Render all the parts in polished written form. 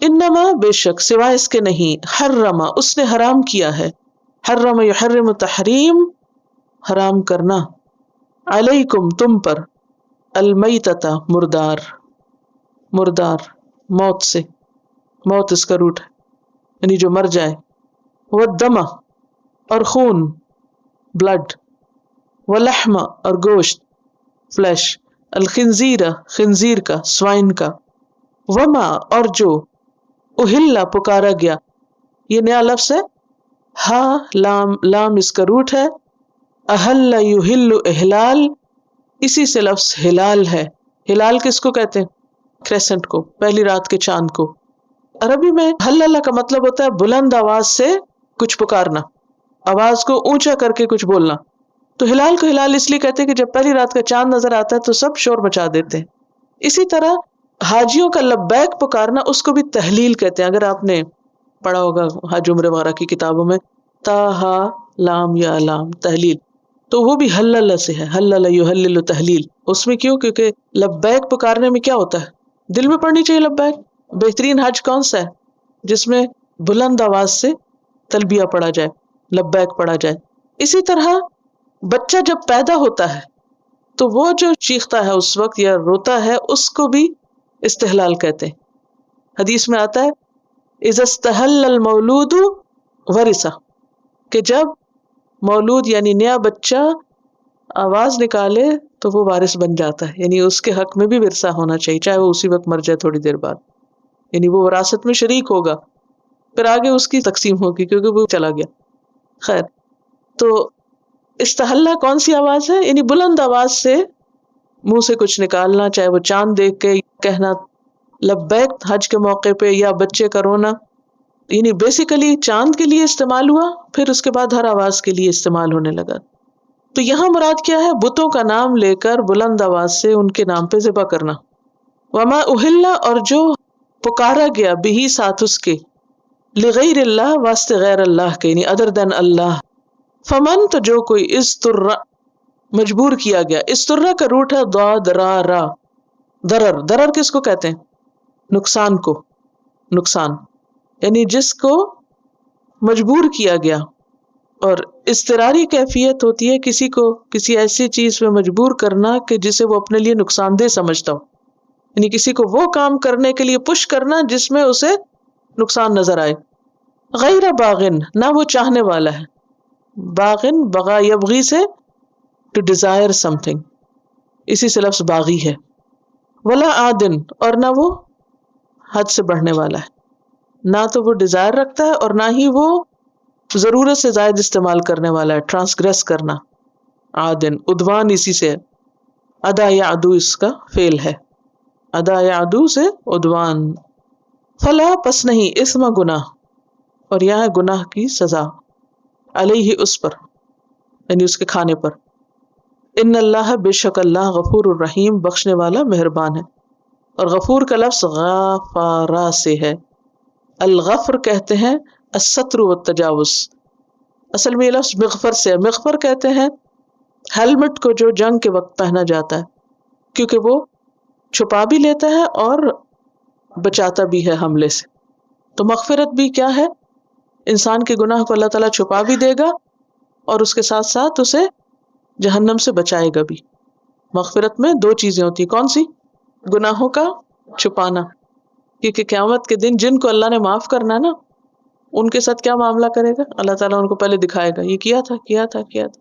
انما بے شک سوائے اس کے نہیں، حرم اس نے حرام کیا ہے، حرم یحرم تحریم حرام کرنا، علیکم تم پر، المیتۃ مردار، مردار موت سے، موت اس کا روٹ ہے یعنی جو مر جائے، والدم اور خون بلڈ، واللحم اور گوشت فلیش، الخنزیر خنزیر کا سوائن کا، وما اور جو اہلا پکارا گیا، یہ نیا لفظ ہے، ہا لام لام اس کا روٹ ہے، اہل یہل احلال، اسی سے لفظ ہلال ہے، ہلال کس کو کہتے ہیں؟ کریسنٹ کو، پہلی رات کے چاند کو۔ عربی میں ہللہ کا مطلب ہوتا ہے بلند آواز سے کچھ پکارنا، آواز کو اونچا کر کے کچھ بولنا، تو ہلال کو ہلال اس لیے کہتے ہیں کہ جب پہلی رات کا چاند نظر آتا ہے تو سب شور مچا دیتے ہیں۔ اسی طرح حاجیوں کا لبیک پکارنا، اس کو بھی تحلیل کہتے ہیں، اگر آپ نے پڑھا ہوگا حج عمرہ وغیرہ کی کتابوں میں، تا ہا لام یا لام تحلیل، تو وہ بھی ہللہ سے ہے، ہللہ یحلل تحلیل، اس میں کیوں؟ کیونکہ لبیک پکارنے میں کیا ہوتا ہے؟ دل میں پڑھنی چاہیے لبیک۔ بہترین حج کون سا ہے؟ جس میں بلند آواز سے تلبیہ پڑھا جائے، لبیک پڑھا جائے۔ اسی طرح بچہ جب پیدا ہوتا ہے تو وہ جو چیختا ہے اس وقت یا روتا ہے، اس کو بھی استحلال کہتے ہیں۔ حدیث میں آتا ہے اذا استحل المولود ورثہ، کہ جب مولود یعنی نیا بچہ آواز نکالے تو وہ وارث بن جاتا ہے، یعنی اس کے حق میں بھی ورثہ ہونا چاہیے، چاہے وہ اسی وقت مر جائے تھوڑی دیر بعد، یعنی وہ وراثت میں شریک ہوگا، پھر آگے اس کی تقسیم ہوگی کیونکہ وہ چلا گیا۔ خیر، تو استحلہ کون سی آواز ہے؟ یعنی بلند آواز سے منہ سے کچھ نکالنا، چاہے وہ چاند دیکھ کے کہنا لبیک حج کے موقع پہ، یا بچے کا رونا، یعنی بیسیکلی چاند کے لیے استعمال ہوا، پھر اس کے بعد ہر آواز کے لیے استعمال ہونے لگا۔ تو یہاں مراد کیا ہے؟ بتوں کا نام لے کر بلند آواز سے ان کے نام پہ ذبح کرنا۔ وما اہلا اور جو پکارا گیا بھی ساتھ اس کے، لغیر اللہ واسطے غیر اللہ کے، یعنی ادر دین اللہ، فمن تو جو کوئی استر مجبور کیا گیا، استر کا روٹ ہے ضاد را را، ضرر، ضرر کس کو کہتے ہیں؟ نقصان کو، نقصان، یعنی جس کو مجبور کیا گیا۔ اور اضطراری کیفیت ہوتی ہے کسی کو کسی ایسی چیز پہ مجبور کرنا کہ جسے وہ اپنے لیے نقصان دہ سمجھتا ہو، یعنی کسی کو وہ کام کرنے کے لیے پش کرنا جس میں اسے نقصان نظر آئے۔ غیر باغن، نہ وہ چاہنے والا ہے، باغن بغا یبغی سے ٹو ڈیزائر سم تھنگ، اسی سے لفظ باغی ہے۔ ولا عادن اور نہ وہ حد سے بڑھنے والا ہے، نہ تو وہ ڈیزائر رکھتا ہے اور نہ ہی وہ ضرورت سے زائد استعمال کرنے والا ہے، ٹرانسگریس کرنا۔ عادن عدوان اسی سے ہے، ادا یا عدو اس کا فعل ہے، ادا یا عدو سے عدوان۔ فلا پس نہیں، اسم گناہ، اور یہاں گناہ کی سزا، علیہ اس پر، یعنی اس کے کھانے پر۔ ان اللہ بے شک اللہ غفور الرحیم بخشنے والا مہربان ہے، اور غفور کا لفظ غافارا سے ہے۔ الغفر کہتے ہیں الستر والتجاوز، اصل میں یہ لفظ مغفر سے ہے، مغفر کہتے ہیں ہیلمٹ کو جو جنگ کے وقت پہنا جاتا ہے، کیونکہ وہ چھپا بھی لیتا ہے اور بچاتا بھی ہے حملے سے۔ تو مغفرت بھی کیا ہے؟ انسان کے گناہ کو اللہ تعالیٰ چھپا بھی دے گا اور اس کے ساتھ ساتھ اسے جہنم سے بچائے گا بھی۔ مغفرت میں دو چیزیں ہوتی ہیں، کون سی؟ گناہوں کا چھپانا، کیونکہ قیامت کے دن جن کو اللہ نے معاف کرنا ہے نا، ان کے ساتھ کیا معاملہ کرے گا؟ اللہ تعالیٰ ان کو پہلے دکھائے گا یہ کیا تھا کیا تھا کیا تھا،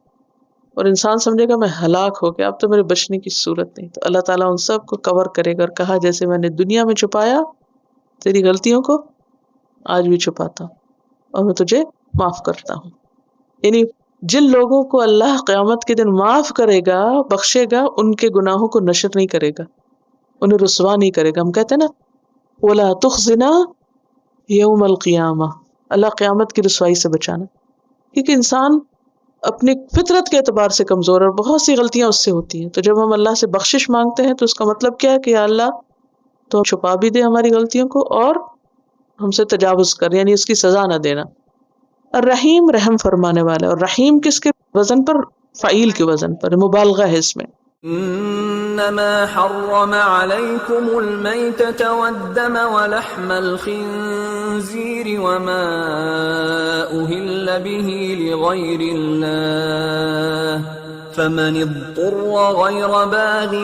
اور انسان سمجھے گا میں ہلاک ہو گیا، اب تو میرے بچنے کی صورت نہیں، تو اللہ تعالیٰ ان سب کو کور کرے گا اور کہا جیسے میں نے دنیا میں چھپایا تیری غلطیوں کو، آج بھی چھپاتا ہوں اور میں تجھے معاف کرتا ہوں۔ یعنی جن لوگوں کو اللہ قیامت کے دن معاف کرے گا، بخشے گا، ان کے گناہوں کو نشر نہیں کرے گا، انہیں رسوا نہیں کرے گا۔ ہم کہتے ہیں نا وَلَا تُخْزِنَا يَوْمَ الْقِيَامَةِ، اللہ قیامت کی رسوائی سے بچانا، کیونکہ انسان اپنی فطرت کے اعتبار سے کمزور ہے اور بہت سی غلطیاں اس سے ہوتی ہیں، تو جب ہم اللہ سے بخشش مانگتے ہیں تو اس کا مطلب کیا ہے کہ یا اللہ تو چھپا بھی دے ہماری غلطیوں کو اور ہم سے تجاوز کر، یعنی اس کی سزا نہ دینا۔ الرحیم رحم فرمانے والا، اور رحیم کس کے وزن پر؟ فعیل کے وزن پر، مبالغہ ہے اس میں۔ انما حرم عليكم الميتة والدم ولحم الخنزير وما أهل به لغير الله فمن اضطر غير باغ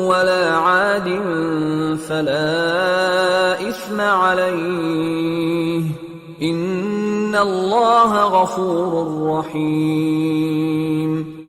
ولا عاد فلا إثم عليه ان اللہ غفور رحیم۔